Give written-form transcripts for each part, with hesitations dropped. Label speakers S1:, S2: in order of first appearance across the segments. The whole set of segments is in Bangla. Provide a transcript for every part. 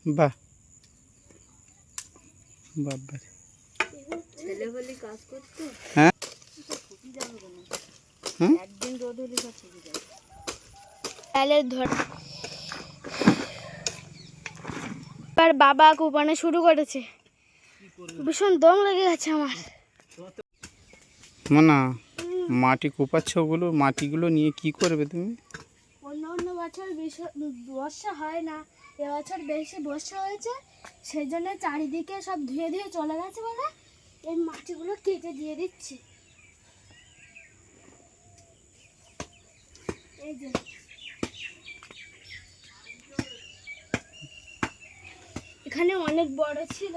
S1: বাহ বাবারে
S2: ছেলে হলে কাজ করতো।
S1: হ্যাঁ
S2: একদিন রোদ হলে সব ছুটি যাবে।
S3: তাহলে ধর এবার বাবা কোপানো শুরু করেছে। ভীষণ দম লেগে গেছে আমার।
S1: না মাটি কোপাচ্ছ, ওগুলো মাটিগুলো নিয়ে কি করবে তুমি?
S3: অন্য অন্য বছর বর্ষা হয় না, এবছর বেশি বর্ষা হয়েছে, সেই জন্য চারিদিকে সব ধুয়ে ধুয়ে চলে গেছে বলে এই মাটিগুলো কেটে দিয়ে দিচ্ছি। এই যে এখানে অনেক বড় ছিল,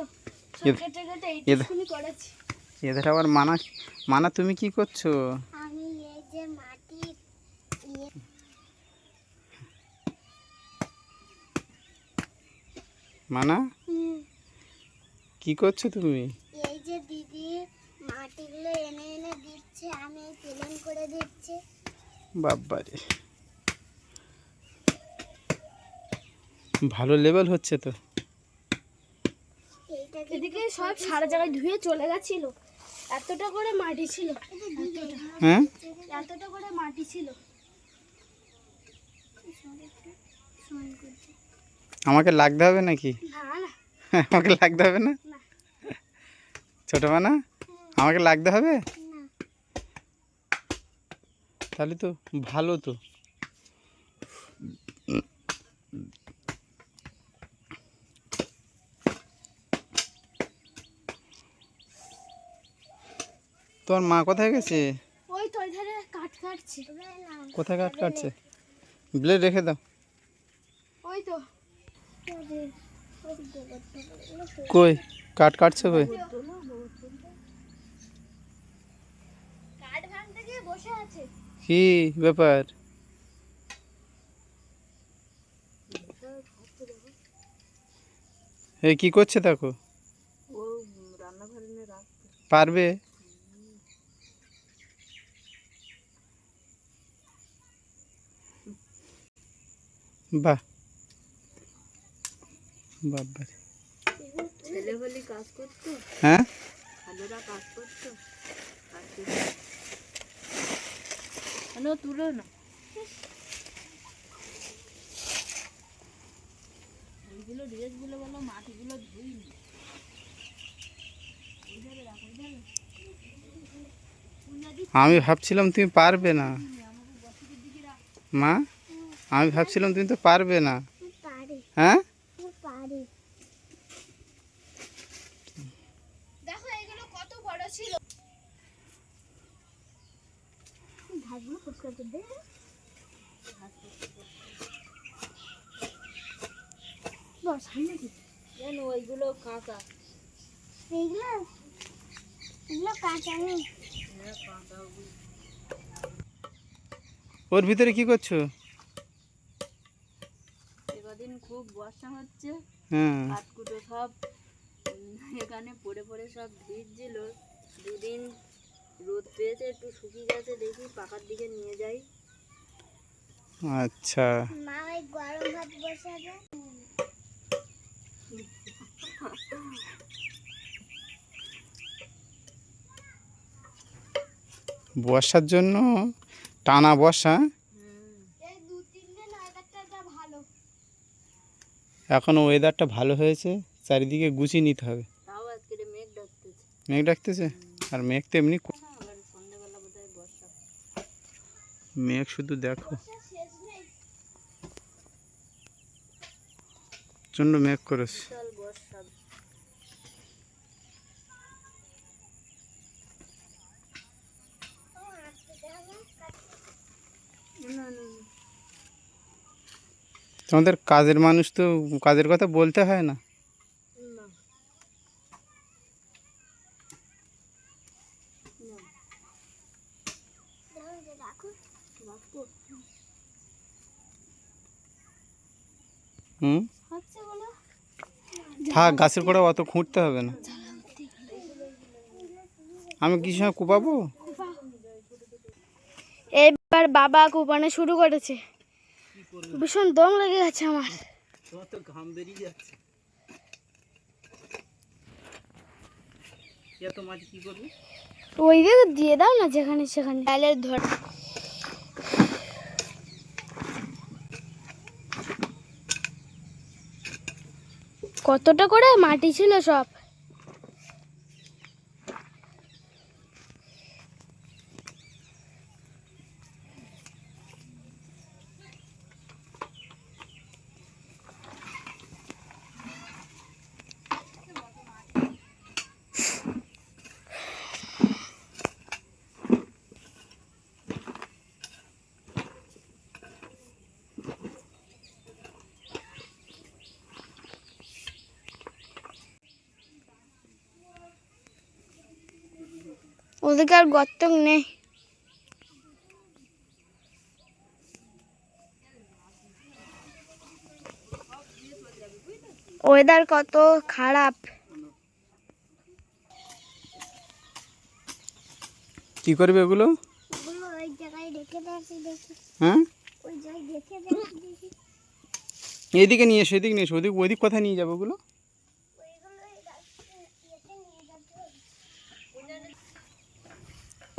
S3: সব কেটে কেটে এইটুকুনি করেছি।
S1: এদের আবার মানা তুমি কি করছো?
S3: আমি এই যে মাটি
S1: মানা কি করছো তুমি?
S3: এই যে দিদি মাটিগুলো এনে এনে দিচ্ছে, আমি প্লেন করে দিচ্ছি।
S1: বাবারে ভালো লেভেল হচ্ছে তো।
S3: এদিকে সব সারা জায়গায় ধুয়ে চলে গেছিল, এতটা করে মাটি ছিল।
S1: হ্যাঁ
S3: এতটা করে মাটি ছিল।
S1: আমাকে লাগতে হবে নাকি?
S3: না না
S1: আমাকে লাগতে হবে না?
S3: না।
S1: ছোট মানা আমাকে লাগতে হবে?
S3: না
S1: তাহলে তো ভালো তো। তোমার মা কোথায় গেছে?
S3: ওই তো ধারে কাট কাটছে।
S1: কোথায় কাট কাটছে? ব্লেড রেখে দাও।
S3: ওই তো
S1: কই কাট কাটছে কই?
S3: কাঠ ভাঙতে গিয়ে বসে আছে।
S1: কি ব্যাপার? এই কি করছে দেখো?
S2: ও রান্নাঘরে নিয়ে রাখতো।
S1: পারবে? বাহ বাবারে
S2: ছেলে হলে কাজ করতো।
S1: হ্যাঁ
S2: ছেলেরা কাজ করতো। তুলো না এইগুলো ড্রেসগুলো বলো, মাটিগুলো ধুইনি।
S1: আমি ভাবছিলাম তুমি পারবে না মা, আমি ভাবছিলাম তুমি তো পারবে না। হ্যাঁ
S3: দেখো এগুলো কত বড় ছিল। ঘাসগুলো পরিষ্কার করে দে। বস হয় নাকি
S2: জানো ওইগুলো কাঁচা।
S3: এইগুলো এগুলো কাঁচা নেই।
S2: কাঁচা
S1: ওর ভিতরে কি করছো?
S2: এদিন খুব বর্ষা হচ্ছে,
S1: হ্যাঁ
S2: কাঠকুটো সব এখানে পড়ে পড়ে সব ভিজছিল। দুদিন রোদ পেয়েছে, একটু শুকিয়ে গেছে, দেখি পাকার দিকে নিয়ে যাই।
S1: আচ্ছা
S3: মা ওই গরম ভাত বসাবে।
S1: বর্ষার জন্য টানা বর্ষা।
S3: এই 2-3 দিন ওয়েদারটা ভালো।
S1: এখন ওয়েদারটা ভালো হয়েছে, চারিদিকে গুছিয়ে নিতে হবে।
S2: তাও আজকে মেঘ ডাকতেছে।
S1: মেঘ ডাকতেছে, আর মেঘ তো এমনি
S2: আবার সন্ধ্যাবেলা বোধহয় বর্ষা।
S1: মেঘ শুধু দেখো
S3: শেষ নেই।
S1: প্রচণ্ড মেঘ করেছে।
S2: বিশাল বর্ষা। না না
S1: তোমাদের কাজের মানুষ তো কাজের কথা বলতে হয় না।
S2: না
S1: হুম
S3: হচ্ছে বলো।
S1: থাক, গাছের গোড়া অত খুঁড়তে হবে না। আমি কি সময় কোপাবো?
S3: এবার বাবা কোপানো শুরু করেছে। ভীষণ দম লেগে গেছে আমার।
S1: তোমার তো ঘাম বেরিয়ে যাচ্ছে।
S2: এত মাছ কি করবি?
S3: ওই দিকে দিয়ে দাও না, যেখানে সেখানে ডালের ধর। কতটা করে মাটি ছিল সব? ওদিকে আর গর্ত নেই। ওয়েদার কত খারাপ।
S1: কি করবে ওগুলো?
S3: ওই জায়গায় রেখে দেখি দেখি।
S1: হ্যাঁ,
S3: ওই জায়গায় রেখে দেখি দেখি।
S1: এদিকে নিয়ে এসো, এদিকে নিয়ে এসো। ওদিক কোথায় নিয়ে যাবো ওগুলো?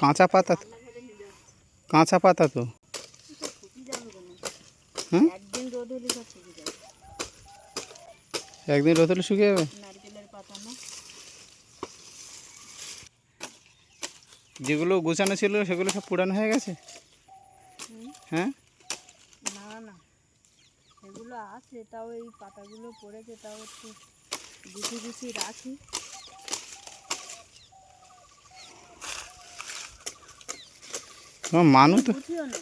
S1: কাঁচা পাতা তো, কাঁচা পাতা তো। হ্যাঁ,
S2: একদিন রোদ হলে সব শুকিয়ে যাবে।
S1: একদিন রোদ হলে শুকিয়ে যাবে।
S2: নারকেলের পাতা না?
S1: যেগুলো গোছানো ছিল সেগুলো সব পুরানো হয়ে গেছে। হ্যাঁ,
S2: না না, এগুলো আছে, তাও এই পাতাগুলো পড়েছে, তাও একটু গুছিয়ে গুছিয়ে রাখি।
S1: তোমার মানু তো,
S2: বুঝিও না,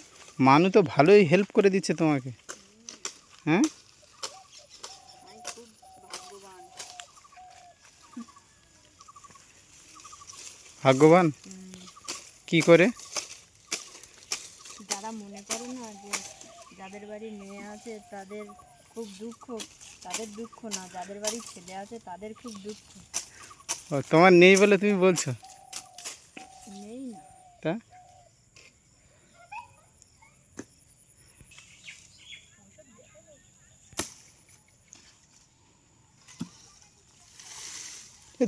S1: মানু তো ভালোই হেল্প করে দিচ্ছে তোমাকে। হ্যাঁ,
S2: আমি খুব ভাগ্যবান।
S1: ভাগ্যবান কি করে?
S2: যারা মনে করে না যে যাদের বাড়ি মেয়ে আছে তাদের খুব দুঃখ, তাদের দুঃখ না, যাদের বাড়ি ছেলে আছে তাদের খুব দুঃখ।
S1: ও, তোমার নেই বলে তুমি বলছো?
S2: নেই না,
S1: তা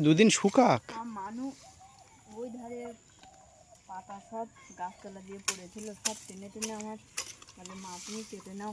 S1: দুদিন শুকাক।
S2: মানু ওই ধারে পাতা সব গাছতলা দিয়ে পড়েছিল, সব টেনে টেনে আমার, তাহলে মা তুমি কেটে নাও।